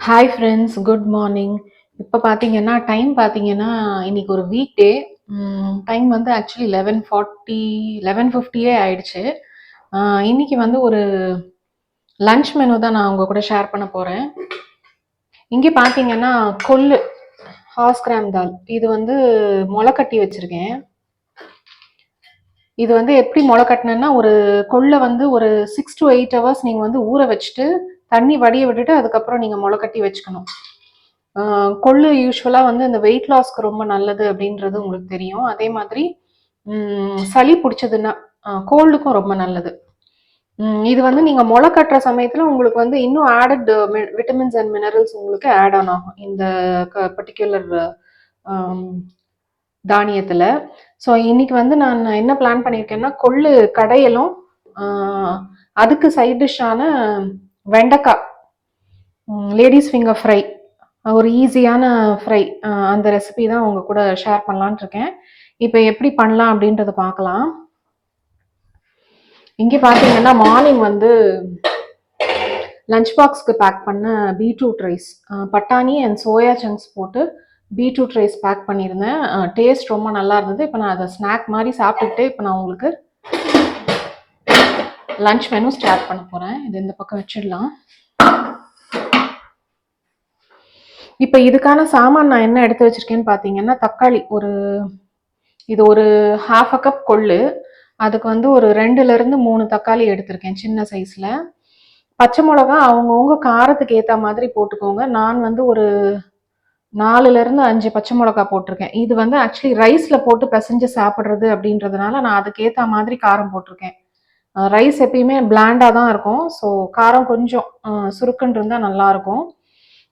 Hi friends, good morning. இப்போ பார்த்தீங்கன்னா இன்னைக்கு ஒரு வீக் டே. டைம் வந்து ஆக்சுவலி 11:50 ஆயிடுச்சு. இன்னைக்கு வந்து ஒரு லஞ்ச் மெனு தான் நான் உங்க கூட ஷேர் பண்ண போகிறேன். இங்கே பார்த்தீங்கன்னா கொள்ளு ஹார்ஸ் கிராம் தால் இது வந்து முளை கட்டி வச்சுருக்கேன். இது வந்து எப்படி முளை கட்டினேன்னா, ஒரு கொள்ளை வந்து ஒரு 6 to 8 ஹவர்ஸ் நீங்கள் வந்து ஊற வச்சுட்டு தண்ணி வடிய விட்டுட்டு அதுக்கப்புறம் நீங்கள் முளை கட்டி வச்சுக்கணும். கொள்ளு யூஸ்வலாக வந்து இந்த வெயிட் லாஸ்க்கு ரொம்ப நல்லது அப்படின்றது உங்களுக்கு தெரியும். அதே மாதிரி சளி பிடிச்சதுன்னா கோல்டுக்கும் ரொம்ப நல்லது. இது வந்து நீங்கள் முளை கட்டுற சமயத்தில் உங்களுக்கு வந்து இன்னும் ஆடட் விட்டமின்ஸ் அண்ட் மினரல்ஸ் உங்களுக்கு ஆட் ஆன் ஆகும் இந்த பர்டிகுலர் தானியத்தில். ஸோ இன்னைக்கு வந்து நான் என்ன பிளான் பண்ணியிருக்கேன்னா, கொள்ளு கடையலும் அதுக்கு சைட் டிஷ்ஷான வெண்டைக்காய் லேடிஸ் ஃபிங்கர் ஃப்ரை, ஒரு ஈஸியான ஃப்ரை, அந்த ரெசிபி தான் உங்க கூட ஷேர் பண்ணலான் இருக்கேன். இப்போ எப்படி பண்ணலாம் அப்படின்றத பார்க்கலாம். இங்கே பார்த்தீங்கன்னா மார்னிங் வந்து லஞ்ச் பாக்ஸ்க்கு பேக் பண்ண பீட்ரூட் ரைஸ், பட்டாணி அண்ட் சோயா சங்க்ஸ் போட்டு பீட்ரூட் ரைஸ் பேக் பண்ணியிருந்தேன். டேஸ்ட் ரொம்ப நல்லா இருந்தது. இப்போ நான் அதை ஸ்நாக் மாதிரி சாப்பிட்டுக்கிட்டே இப்போ நான் உங்களுக்கு லஞ்ச் மெனு ஸ்டார்ட் பண்ண போகிறேன். இது இந்த பக்கம் வச்சிடலாம். இப்போ இதுக்கான சாமான் நான் என்ன எடுத்து வச்சிருக்கேன்னு பார்த்தீங்கன்னா, தக்காளி இது ஒரு 1/2 கப் கொள்ளு, அதுக்கு வந்து ஒரு 2லேருந்து 3 தக்காளி எடுத்திருக்கேன் சின்ன சைஸில். பச்சை மிளகா அவங்கவுங்க காரத்துக்கு ஏற்ற மாதிரி போட்டுக்கோங்க. நான் வந்து ஒரு 4லேருந்து 5 பச்சை மிளகா போட்டிருக்கேன். இது வந்து ஆக்சுவலி ரைஸில் போட்டு பிசைஞ்சு சாப்பிட்றது அப்படின்றதுனால நான் அதுக்கேற்ற மாதிரி காரம் போட்டிருக்கேன். ரைஸ் எப்பயுமே பிளாண்டாக தான் இருக்கும். ஸோ காரம் கொஞ்சம் சுருக்குன்னு இருந்தால் நல்லாயிருக்கும்.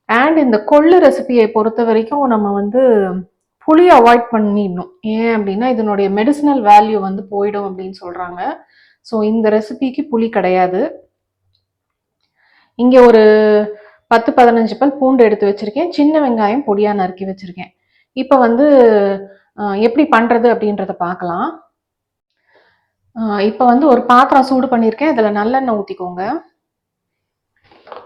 அண்ட் இந்த கொள்ளு ரெசிபியை பொறுத்த வரைக்கும் நம்ம வந்து புளி அவாய்ட் பண்ணிடணும். ஏன் அப்படின்னா இதனுடைய மெடிசினல் வேல்யூ வந்து போயிடும் அப்படின்னு சொல்கிறாங்க. ஸோ இந்த ரெசிபிக்கு புளி கிடையாது. இங்கே ஒரு 10-15 பல் பூண்டு எடுத்து வச்சுருக்கேன். சின்ன வெங்காயம் பொடியாக நறுக்கி வச்சுருக்கேன். இப்போ வந்து எப்படி பண்ணுறது அப்படின்றத பார்க்கலாம். இப்போ வந்து ஒரு பாத்திரம் சூடு பண்ணியிருக்கேன். இதில் நல்லெண்ணெய் ஊற்றிக்கோங்க.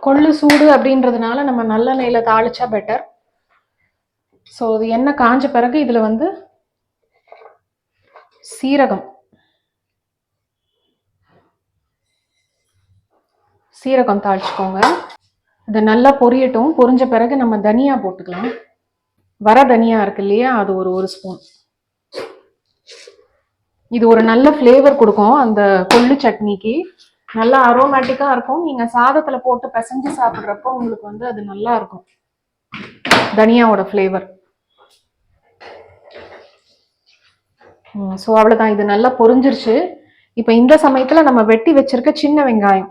கொள்ளு சூடு அப்படின்றதுனால நம்ம நல்லெண்ணெயில் தாளிச்சா பெட்டர். ஸோ இது எண்ணெய் காஞ்ச பிறகு இதில் வந்து சீரகம் தாளிச்சுக்கோங்க. இது நல்லா பொரியட்டும். பொரிஞ்ச பிறகு நம்ம தனியா போட்டுக்கலாம். வர தனியா இருக்கு இல்லையா, அது ஒரு ஸ்பூன். இது ஒரு நல்ல ஃப்ளேவர் கொடுக்கும் அந்த கொள்ளு சட்னிக்கு. நல்லா அரோமேட்டிக்காக இருக்கும். நீங்கள் சாதத்தில் போட்டு பிசைஞ்சு சாப்பிட்றப்போ உங்களுக்கு வந்து அது நல்லா இருக்கும், தனியாவோட ஃப்ளேவர். ஸோ அவ்வளோதான், இது நல்லா பொரிஞ்சிருச்சு. இப்போ இந்த சமயத்தில் நம்ம வெட்டி வச்சிருக்க சின்ன வெங்காயம்,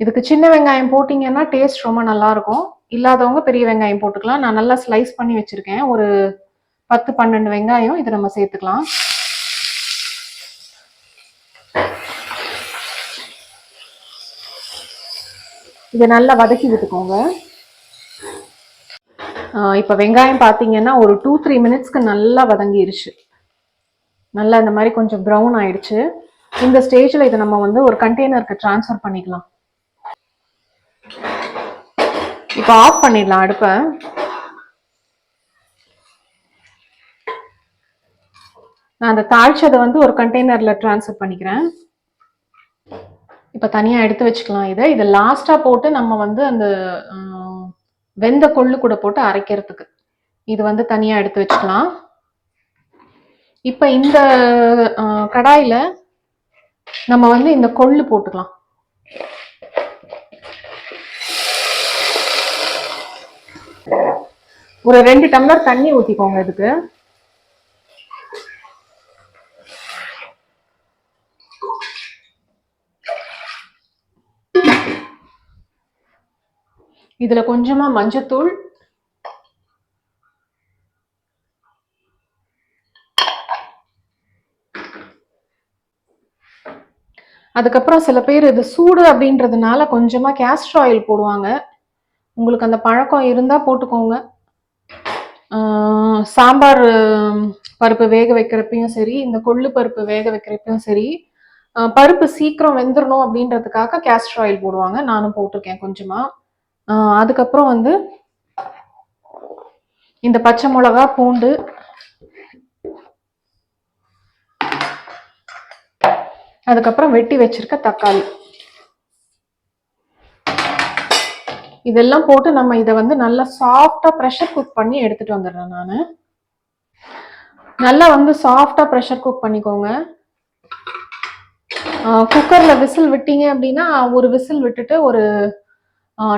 இதுக்கு சின்ன வெங்காயம் போட்டிங்கன்னா டேஸ்ட் ரொம்ப நல்லாயிருக்கும். இல்லாதவங்க பெரிய வெங்காயம் போட்டுக்கலாம். நான் நல்லா ஸ்லைஸ் பண்ணி வச்சுருக்கேன். ஒரு 10-12 வெங்காயம் இதை நம்ம சேர்த்துக்கலாம். இதை நல்லா வதக்கி விட்டுக்கோங்க. இப்போ வெங்காயம் பார்த்தீங்கன்னா ஒரு 2-3 மினிட்ஸ்க்கு நல்லா வதங்கிருச்சு. நல்லா இந்த மாதிரி கொஞ்சம் ப்ரௌன் ஆயிடுச்சு. இந்த ஸ்டேஜில் இதை நம்ம வந்து ஒரு கண்டெய்னருக்கு ட்ரான்ஸ்ஃபர் பண்ணிக்கலாம். இப்போ ஆஃப் பண்ணிடலாம் அடுப்பை. நான் அந்த தாளிச்சதை வந்து ஒரு கண்டெய்னரில் ட்ரான்ஸ்ஃபர் பண்ணிக்கிறேன். இப்போ தனியாக எடுத்து வச்சுக்கலாம். இதை லாஸ்ட்டாக போட்டு நம்ம வந்து அந்த வெந்த கொள்ளு கூட போட்டு அரைக்கிறதுக்கு இது வந்து தனியாக எடுத்து வச்சுக்கலாம். இப்போ இந்த கடாயில் நம்ம வந்து இந்த கொள்ளு போட்டுக்கலாம். ஒரு 2 டம்ளர் தண்ணி ஊற்றிக்கோங்க. இதுக்கு இதுல கொஞ்சமா மஞ்சத்தூள், அதுக்கப்புறம் சில பேர் இது சூடு அப்படின்றதுனால கொஞ்சமா கேஸ்டர் ஆயில் போடுவாங்க. உங்களுக்கு அந்த பழக்கம் இருந்தா போட்டுக்கோங்க. சாம்பார் பருப்பு வேக வைக்கிறப்பையும் சரி, இந்த கொள்ளு பருப்பு வேக வைக்கிறப்பையும் சரி, பருப்பு சீக்கிரம் வெந்துடணும் அப்படின்றதுக்காக கேஸ்டர் ஆயில் போடுவாங்க. நானும் போட்டிருக்கேன் கொஞ்சமா. அதுக்கப்புறம் வந்து இந்த பச்சை மிளகா, பூண்டு, அதுக்கப்புறம் வெட்டி வச்சிருக்க தக்காளி, இதெல்லாம் போட்டு நம்ம இதை வந்து நல்லா சாஃப்டா ப்ரெஷர் குக் பண்ணி எடுத்துட்டு வந்துடுறேன். நான் நல்லா வந்து சாஃப்டா ப்ரெஷர் குக் பண்ணிக்கோங்க. குக்கர்ல விசில் விட்டீங்க அப்படின்னா ஒரு விசில் விட்டுட்டு ஒரு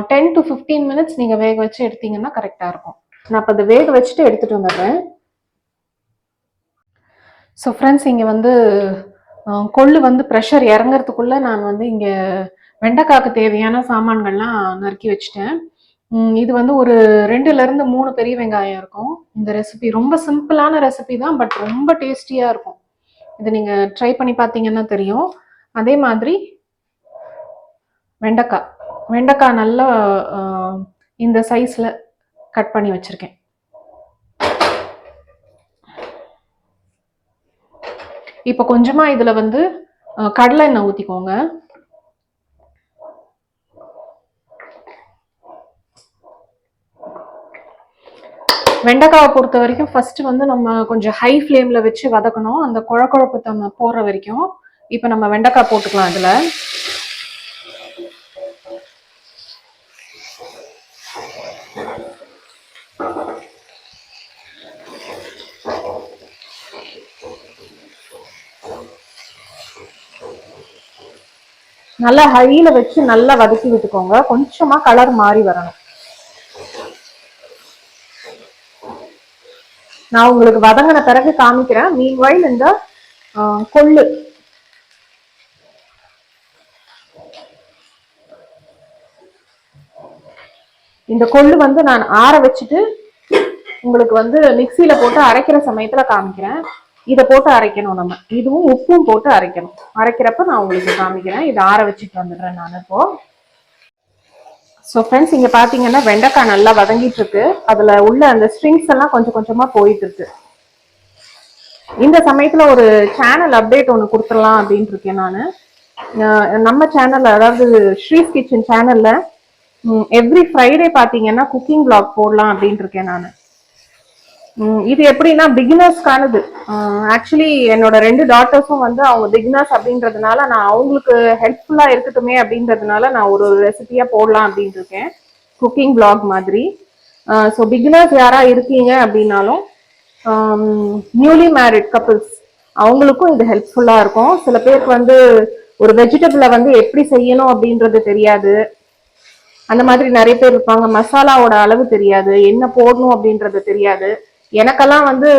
10 to 15 மினிட்ஸ் நீங்க வேக வச்சு எடுத்தீங்கன்னா கரெக்டா இருக்கும். நான் இப்போ அதை வேக வச்சுட்டு எடுத்துட்டு வந்துடுறேன். ஸோ ஃப்ரெண்ட்ஸ், இங்கே வந்து கொள்ளு வந்து ப்ரெஷர் இறங்குறதுக்குள்ள நான் வந்து இங்கே வெண்டைக்காய்க்கு தேவையான சாமான்கள்லாம் நறுக்கி வச்சுட்டேன். இது வந்து ஒரு 2லேருந்து 3 பெரிய வெங்காயம் இருக்கும். இந்த ரெசிபி ரொம்ப சிம்பிளான ரெசிபி தான், பட் ரொம்ப டேஸ்டியா இருக்கும். இதை நீங்க ட்ரை பண்ணி பார்த்தீங்கன்னா தெரியும். அதே மாதிரி வெண்டைக்காய் நல்லா இந்த சைஸ்ல கட் பண்ணி வச்சிருக்கேன். இப்போ கொஞ்சமா இதுல வந்து கடலை எண்ணெய் ஊத்திக்கோங்க. வெண்டைக்காவை பொறுத்த வரைக்கும் ஃபர்ஸ்ட் வந்து நம்ம கொஞ்சம் ஹை ஃப்ளேம்ல வச்சு வதக்கணும், அந்த குழக்குழப்பு தன்மை போற வரைக்கும். இப்போ நம்ம வெண்டைக்காய் போட்டுக்கலாம். இதுல நல்லா ஹையில வச்சு நல்லா வதக்கி விட்டுக்கோங்க. கொஞ்சமா கலர் மாறி வரணும். நான் உங்களுக்கு வதங்கின பிறகு காமிக்கிறேன். மீன்வைல் இந்த கொள்ளு இந்த கொள்ளு வந்து நான் ஆற வச்சுட்டு உங்களுக்கு வந்து மிக்சியில போட்டு அரைக்கிற சமயத்துல காமிக்கிறேன். இதை போட்டு அரைக்கணும் நம்ம. இதுவும் உப்பும் போட்டு அரைக்கணும். அரைக்கிறப்ப நான் உங்களுக்கு காமிக்கிறேன். இதை ஆற வச்சுட்டு வந்துடுறேன் நான் இப்போ. ஸோ ஃப்ரெண்ட்ஸ், இங்க பாத்தீங்கன்னா வெண்டைக்காய் நல்லா வதங்கிட்டு இருக்கு. அதுல உள்ள அந்த ஸ்ட்ரிங்ஸ் எல்லாம் கொஞ்சம் கொஞ்சமா போயிட்டு இருக்கு. இந்த சமயத்துல ஒரு சேனல் அப்டேட் ஒன்று கொடுத்துடலாம் அப்படின்ட்டு இருக்கேன் நான். நம்ம சேனல்ல, அதாவது ஸ்ரீஸ் கிச்சன் சேனல்ல எவ்ரி ஃப்ரைடே பாத்தீங்கன்னா குக்கிங் பிளாக் போடலாம் அப்படின்ட்டு இருக்கேன் நான். இது எப்படின்னா பிகினர்ஸ்க்கானது. ஆக்சுவலி என்னோட 2 டாட்டர்ஸும் வந்து அவங்க பிகினர்ஸ் அப்படின்றதுனால நான் அவங்களுக்கு ஹெல்ப்ஃபுல்லா இருக்கட்டுமே அப்படின்றதுனால நான் ஒரு ரெசிபியா போடலாம் அப்படின்னு இருக்கேன், குக்கிங் பிளாக் மாதிரி. ஸோ பிகினர்ஸ் யாரா இருக்கீங்க அப்படின்னாலும், நியூலி மேரிட் கப்பிள்ஸ் அவங்களுக்கும் இது ஹெல்ப்ஃபுல்லா இருக்கும். சில பேருக்கு வந்து ஒரு வெஜிடபிளை வந்து எப்படி செய்யணும் அப்படின்றது தெரியாது. அந்த மாதிரி நிறைய பேர் இருப்பாங்க. மசாலாவோட அளவு தெரியாது, என்ன போடணும் அப்படின்றது தெரியாது. எனக்கெல்லாம் வந்து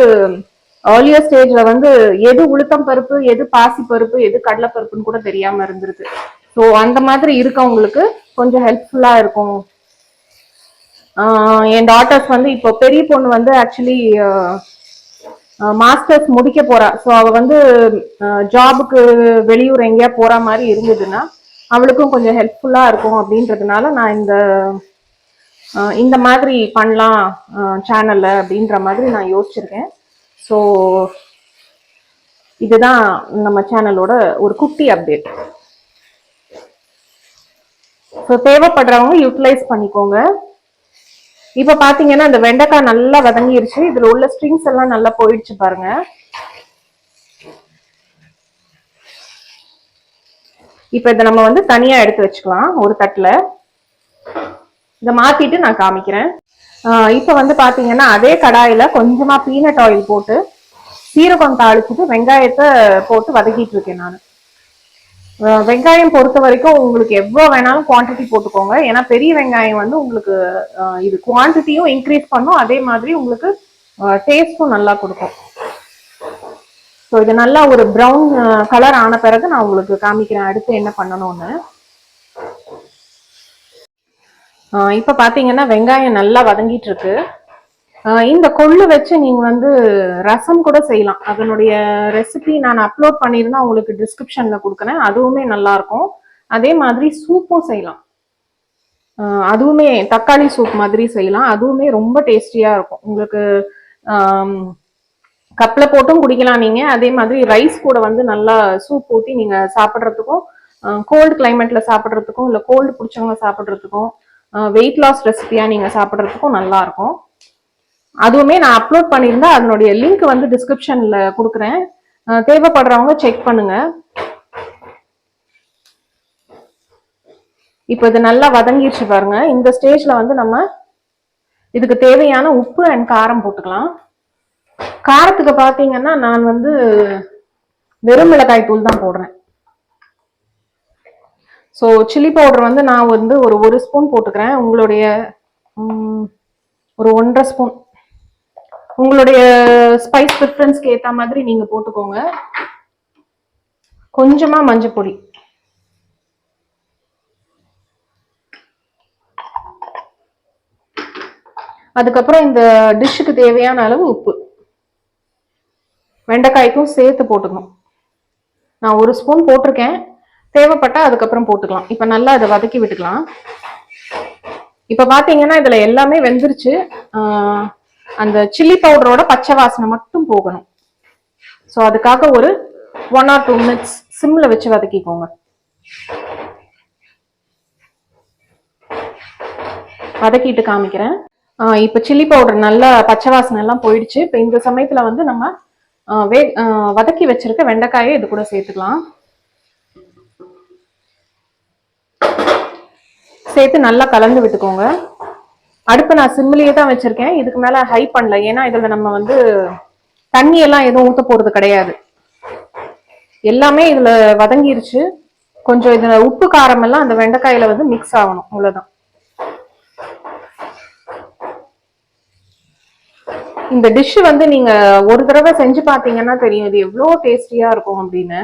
ஏர்லியர் ஸ்டேஜ்ல வந்து எது உளுத்தம் பருப்பு, எது பாசி பருப்பு, எது கடலை பருப்புன்னு கூட தெரியாம இருந்திருக்கு. ஸோ அந்த மாதிரி இருக்கவங்களுக்கு கொஞ்சம் ஹெல்ப்ஃபுல்லா இருக்கும். என் டாட்டர்ஸ் வந்து இப்போ பெரிய பொண்ணு வந்து ஆக்சுவலி மாஸ்டர்ஸ் முடிக்க போறா. ஸோ அவ வந்து ஜாபுக்கு வெளியூர் எங்கேயா போற மாதிரி இருந்ததுன்னா அவளுக்கும் கொஞ்சம் ஹெல்ப்ஃபுல்லா இருக்கும் அப்படின்றதுனால நான் இந்த மாதிரி பண்ணலாம் சேனல்ல அப்படின்ற மாதிரி நான் யோசிச்சிருக்கேன். ஸோ இதுதான் நம்ம சேனலோட ஒரு குட்டி அப்டேட். ஸோ தேவைப்படுறவங்க யூட்டிலைஸ் பண்ணிக்கோங்க. இப்ப பாத்தீங்கன்னா இந்த வெண்டைக்காய் நல்லா வதங்கிருச்சு. இதுல உள்ள ஸ்ட்ரிங்ஸ் எல்லாம் நல்லா போயிடுச்சு பாருங்க. இப்ப இதை நம்ம வந்து தனியா எடுத்து வச்சுக்கலாம் ஒரு தட்டுல. இதை மாத்திட்டு நான் காமிக்கிறேன். இப்ப வந்து பாத்தீங்கன்னா அதே கடாயில கொஞ்சமா பீனட் ஆயில் போட்டு சீரகம் தாளிச்சுட்டு வெங்காயத்தை போட்டு வதக்கிட்டு இருக்கேன் நான். வெங்காயம் பொறுத்த வரைக்கும் உங்களுக்கு எவ்வளவு வேணாலும் குவான்டிட்டி போட்டுக்கோங்க. ஏன்னா பெரிய வெங்காயம் வந்து உங்களுக்கு இது குவான்டிட்டியும் இன்க்ரீஸ் பண்ணும், அதே மாதிரி உங்களுக்கு டேஸ்டும் நல்லா கொடுக்கும். ஸோ இது நல்லா ஒரு ப்ரௌன் கலர் ஆன பிறகு நான் உங்களுக்கு காமிக்கிறேன் அடுத்து என்ன பண்ணணும்னு. இப்ப பாத்தீங்கன்னா வெங்காயம் நல்லா வதங்கிட்டு இருக்கு. இந்த கொள்ளு வச்சு நீங்க வந்து ரசம் கூட செய்யலாம். அதனுடைய ரெசிபி நான் அப்லோட் பண்ணியிருந்தா உங்களுக்கு டிஸ்கிரிப்ஷன்ல கொடுக்குறேன். அதுவுமே நல்லா இருக்கும். அதே மாதிரி சூப்பும் செய்யலாம். அதுவுமே தக்காளி சூப் மாதிரி செய்யலாம். அதுவுமே ரொம்ப டேஸ்டியா இருக்கும். உங்களுக்கு கப்ல போட்டும் குடிக்கலாம் நீங்க. அதே மாதிரி ரைஸ் கூட வந்து நல்லா சூப் ஊற்றி நீங்க சாப்பிட்றதுக்கும், கோல்டு கிளைமேட்ல சாப்பிட்றதுக்கும், இல்லை கோல்டு பிடிச்சவங்க சாப்பிட்றதுக்கும் வெயிட் லாஸ் ரெசிபியா நீங்க சாப்பிட்றதுக்கும் நல்லா இருக்கும். அதுவுமே நான் அப்லோட் பண்ணியிருந்தேன், அதனுடைய லிங்க் வந்து டிஸ்கிரிப்ஷன்ல கொடுக்குறேன், தேவைப்படுறவங்க செக் பண்ணுங்க. இப்போ இது நல்லா வதங்கிடுச்சு பாருங்க. இந்த ஸ்டேஜ்ல வந்து நம்ம இதுக்கு தேவையான உப்பு அண்ட் காரம் போட்டுக்கலாம். காரத்துக்கு பாத்தீங்கன்னா நான் வந்து வெறும் மிளகாய் தூள் தான் போடுறேன். ஸோ சில்லி பவுடர் வந்து நான் வந்து ஒரு ஸ்பூன் போட்டுக்கிறேன். உங்களுடைய ஒரு 1.5 ஸ்பூன் உங்களுடைய ஸ்பைஸ் ப்ரிஃபரன்ஸ்க்கு ஏற்ற மாதிரி நீங்க போட்டுக்கோங்க. கொஞ்சமா மஞ்சள் பொடி, அதுக்கப்புறம் இந்த டிஷ்ஷுக்கு தேவையான அளவு உப்பு, வெண்டைக்காய்க்கும் சேர்த்து போட்டுக்கணும். நான் 1 ஸ்பூன் போட்டிருக்கேன், தேவைப்பட்டா அதுக்கப்புறம் போட்டுக்கலாம். இப்ப நல்லா அதை வதக்கி விட்டுக்கலாம். இப்ப பாத்தீங்கன்னா இதுல எல்லாமே வெந்துருச்சு. அந்த சில்லி பவுடரோட பச்சை வாசனை மட்டும் போகணும். ஸோ அதுக்காக ஒரு 1 or 2 மினிட்ஸ் சிம்ல வச்சு வதக்கிக்கோங்க. வதக்கிட்டு காமிக்கிறேன். இப்ப சில்லி பவுடர் நல்லா பச்சை வாசனை எல்லாம் போயிடுச்சு. இப்ப இந்த சமயத்துல வந்து நம்ம வதக்கி வச்சிருக்க வெண்டைக்காயை இது கூட சேர்த்துக்கலாம். சேர்த்து நல்லா கலந்து விட்டுக்கோங்க. அடுப்பு நான் சிம்மிலேயே தான் வச்சிருக்கேன், இதுக்கு மேல ஹை பண்ணல. ஏன்னா இதுல நம்ம வந்து தண்ணி எல்லாம் எதுவும் ஊத்த போறது கிடையாது. எல்லாமே இதுல வதங்கிருச்சு. கொஞ்சம் இதுல உப்பு காரம் எல்லாம் அந்த வெண்டைக்காயில வந்து மிக்ஸ் ஆகணும், அவ்வளவுதான். இந்த டிஷ் வந்து நீங்க ஒரு தடவை செஞ்சு பாத்தீங்கன்னா தெரியும் இது எவ்வளவு டேஸ்டியா இருக்கும் அப்படின்னு.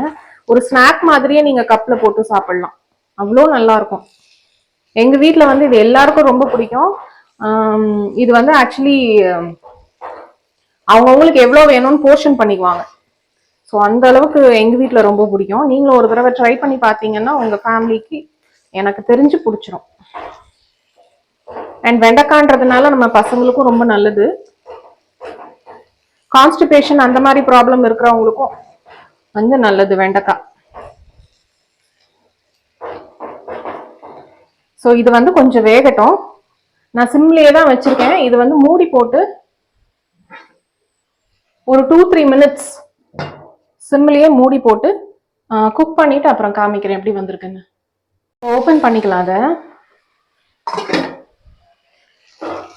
ஒரு ஸ்நாக் மாதிரியே நீங்க கப்ல போட்டு சாப்பிடலாம், அவ்வளோ நல்லா இருக்கும். எங்க வீட்டுல வந்து இது எல்லாருக்கும் ரொம்ப பிடிக்கும். இது வந்து ஆக்சுவலி அவங்கவுங்களுக்கு எவ்வளவு வேணும்னு போர்ஷன் பண்ணிக்குவாங்க. ஸோ அந்த அளவுக்கு எங்க வீட்டுல ரொம்ப பிடிக்கும். நீங்களும் ஒரு தடவை ட்ரை பண்ணி பார்த்தீங்கன்னா உங்க ஃபேமிலிக்கு எனக்கு தெரிஞ்சு பிடிச்சிரும். அண்ட் வெண்டைக்கான்றதுனால நம்ம பசங்களுக்கும் ரொம்ப நல்லது. கான்ஸ்டிபேஷன் அந்த மாதிரி ப்ராப்ளம் இருக்கிறவங்களுக்கும் வந்து நல்லது வெண்டைக்காய். ஸோ இது வந்து கொஞ்சம் வேகட்டும். நான் சிம்லேயே தான் வச்சிருக்கேன். இது வந்து மூடி போட்டு ஒரு 2-3 மினிட்ஸ் சிம்லேயே மூடி போட்டு குக் பண்ணிட்டு அப்புறம் காமிக்கிறேன் எப்படி வந்திருக்குன்னு. ஓபன் பண்ணிக்கலாம். அதை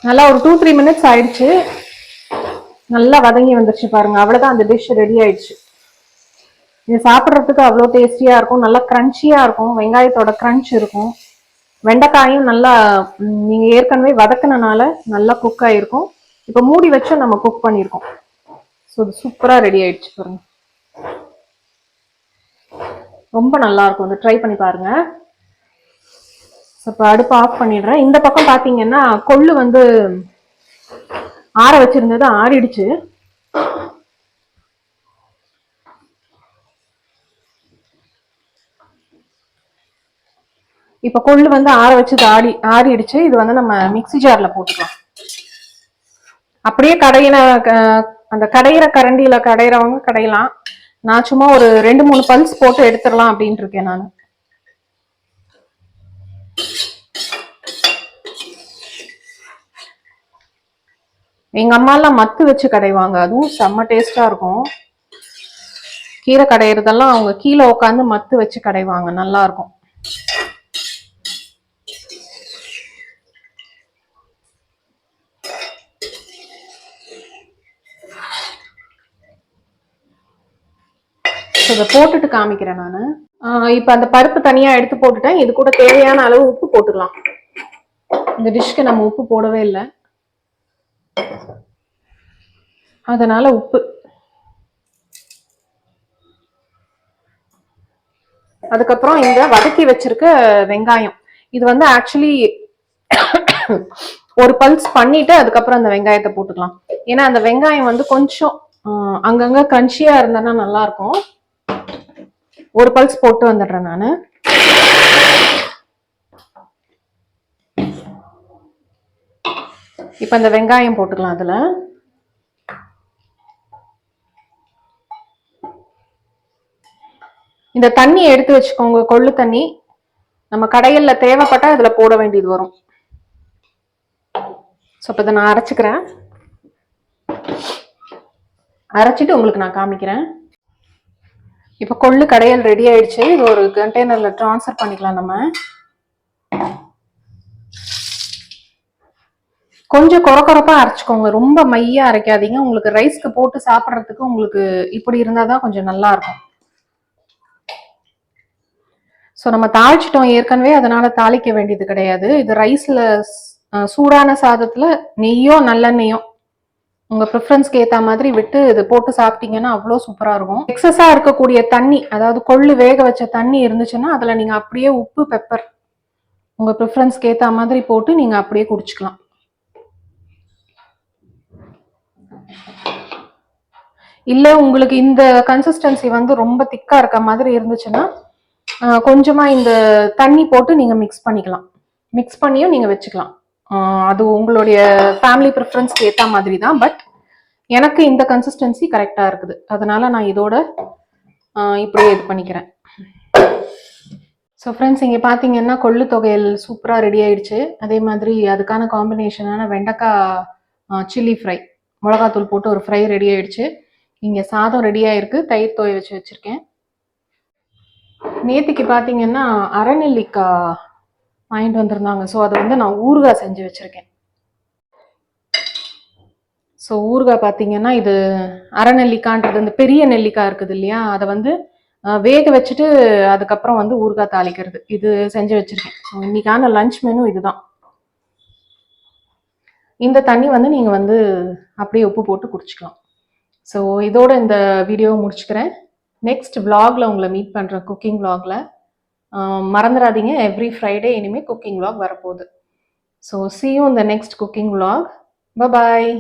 நல்லா ஒரு 2-3 மினிட்ஸ் ஆயிடுச்சு. நல்லா வதங்கி வந்துருச்சு பாருங்க. அவ்வளவுதான், அந்த டிஷ் ரெடி ஆயிடுச்சு. இது சாப்பிட்றதுக்கு அவ்வளோ டேஸ்டியா இருக்கும், நல்லா கிரன்ச்சியா இருக்கும். வெங்காயத்தோட கிரன்ச் இருக்கும். வெண்டைக்காயும் நல்லா நீங்க ஏற்கனவே வதக்கினால நல்லா குக் ஆயிருக்கும். இப்போ மூடி வச்சு நம்ம குக் பண்ணியிருக்கோம். ஸோ இது சூப்பரா ரெடி ஆயிடுச்சு பாருங்க. ரொம்ப நல்லா இருக்கும், இது ட்ரை பண்ணி பாருங்க. இப்போ அடுப்பு ஆஃப் பண்ணிடுறேன். இந்த பக்கம் பாத்தீங்கன்னா கொள்ளு வந்து ஆற வச்சிருந்தது ஆறிடுச்சு. இப்ப கொள்ளு வந்து ஆற வச்சது ஆறிடுச்சு. இது வந்து நம்ம மிக்ஸி ஜார்ல போட்டுக்கலாம். அப்படியே கடையின அந்த கடையிற கரண்டியில கடையிறவங்க கடையலாம். நான் சும்மா ஒரு 2-3 பல்ஸ் போட்டு எடுத்துடலாம் அப்படின்ட்டு இருக்கேன் நான். எங்க அம்மா எல்லாம் மத்து வச்சு கடைவாங்க, அதுவும் செம்ம டேஸ்டா இருக்கும். கீரை கடையிறதெல்லாம் அவங்க கீழே உட்காந்து மத்து வச்சு கடைவாங்க, நல்லா இருக்கும். இதை போட்டுட்டு காமிக்கிறேன் நானு. இப்ப அந்த பருப்பு தனியா எடுத்து போட்டுட்டேன். இது கூட தேவையான அளவு உப்பு போட்டுக்கலாம். இந்த டிஷ்க்கு நம்ம உப்பு போடவே இல்லை, அதனால உப்பு. அதுக்கப்புறம் இந்த வதக்கி வச்சிருக்க வெங்காயம், இது வந்து ஆக்சுவலி ஒரு பல்ஸ் பண்ணிட்டு அதுக்கப்புறம் அந்த வெங்காயத்தை போட்டுக்கலாம். ஏன்னா அந்த வெங்காயம் வந்து கொஞ்சம் அங்கங்க கிரன்ச்சியா இருந்தானா நல்லா இருக்கும். ஒரு பல்ஸ் போட்டு வந்துடுறேன் நானு. இப்ப இந்த வெங்காயம் போட்டுக்கலாம். அதுல இந்த தண்ணி எடுத்து வச்சுக்கோங்க, கொள்ளு தண்ணி. நம்ம கடையில தேவைப்பட்டா இதுல போட வேண்டியது வரும். ஸோ இப்போ இதை நான் அரைச்சிக்கிறேன். அரைச்சிட்டு உங்களுக்கு நான் காமிக்கிறேன். இப்போ கொள்ளு கடையல் ரெடி ஆயிடுச்சு. இது ஒரு கண்டெய்னரில் ட்ரான்ஸ்ஃபர் பண்ணிக்கலாம் நம்ம. கொஞ்சம் கொரப்பா அரைச்சிக்கோங்க, ரொம்ப மையா அரைக்காதீங்க. உங்களுக்கு ரைஸ்க்கு போட்டு சாப்பிட்றதுக்கு உங்களுக்கு இப்படி இருந்தாதான் கொஞ்சம் நல்லா இருக்கும். ஸோ நம்ம தாளிச்சிட்டோம் ஏற்கனவே, அதனால தாளிக்க வேண்டியது கிடையாது. இது ரைஸ்ல சூடான சாதத்துல நெய்யோ நல்லெண்ணெய்யோ உங்க ப்ரிஃபரன்ஸ்க்கு ஏற்ற மாதிரி விட்டு இது போட்டு சாப்பிட்டீங்கன்னா அவ்வளோ சூப்பராக இருக்கும். எக்ஸஸா இருக்கக்கூடிய தண்ணி, அதாவது கொள்ளு வேக வச்ச தண்ணி இருந்துச்சுன்னா அதில் நீங்கள் அப்படியே உப்பு பெப்பர் உங்க ப்ரிஃபரன்ஸ்க்கு ஏற்ற மாதிரி போட்டு நீங்கள் அப்படியே குடிச்சுக்கலாம். இல்லை உங்களுக்கு இந்த கன்சிஸ்டன்சி வந்து ரொம்ப திக்கா இருக்க மாதிரி இருந்துச்சுன்னா கொஞ்சமா இந்த தண்ணி போட்டு நீங்க மிக்ஸ் பண்ணிக்கலாம். மிக்ஸ் பண்ணியும் நீங்க வச்சுக்கலாம். அது உங்களுடைய ஃபேமிலி ப்ரிஃபரன்ஸ்க்கு ஏற்ற மாதிரி தான். பட் எனக்கு இந்த கன்சிஸ்டன்சி கரெக்டா இருக்குது, அதனால நான் இதோட இப்படியே இது பண்ணிக்கிறேன். ஸோ ஃப்ரெண்ட்ஸ், இங்கே பார்த்தீங்கன்னா கொள்ளு தொகையல் சூப்பராக ரெடி ஆயிடுச்சு. அதே மாதிரி அதுக்கான காம்பினேஷனான வெண்டைக்காய் சில்லி ஃப்ரை, மிளகாத்தூள் போட்டு ஒரு ஃப்ரை ரெடி ஆயிடுச்சு. இங்கே சாதம் ரெடி ஆயிருக்கு, தயிர் தோய வச்சு வச்சிருக்கேன். நேற்றுக்கு பார்த்தீங்கன்னா அரைநெல்லிக்காய் வாங்கிட்டு வந்திருந்தாங்க. ஸோ அதை வந்து நான் ஊறுகாய் செஞ்சு வச்சிருக்கேன். ஸோ ஊறுகாய் பார்த்தீங்கன்னா இது அரைநெல்லிக்கான்றது இந்த பெரிய நெல்லிக்காய் இருக்குது இல்லையா, அதை வந்து வேக வச்சுட்டு அதுக்கப்புறம் வந்து ஊறுகாய் தாளிக்கிறது, இது செஞ்சு வச்சிருக்கேன். ஸோ இன்னைக்கான லஞ்ச் மெனு இதுதான். இந்த தண்ணி வந்து நீங்கள் வந்து அப்படியே உப்பு போட்டு குடிச்சிக்கலாம். ஸோ இதோட இந்த வீடியோவை முடிச்சுக்கிறேன். நெக்ஸ்ட் vlogல உங்களை மீட் பண்ணுறேன், குக்கிங் vlogல. மறந்துடாதீங்க, எவ்ரி ஃப்ரைடே இனிமேல் குக்கிங் vlog வரப்போகுது. So see you in the next cooking vlog. Bye bye.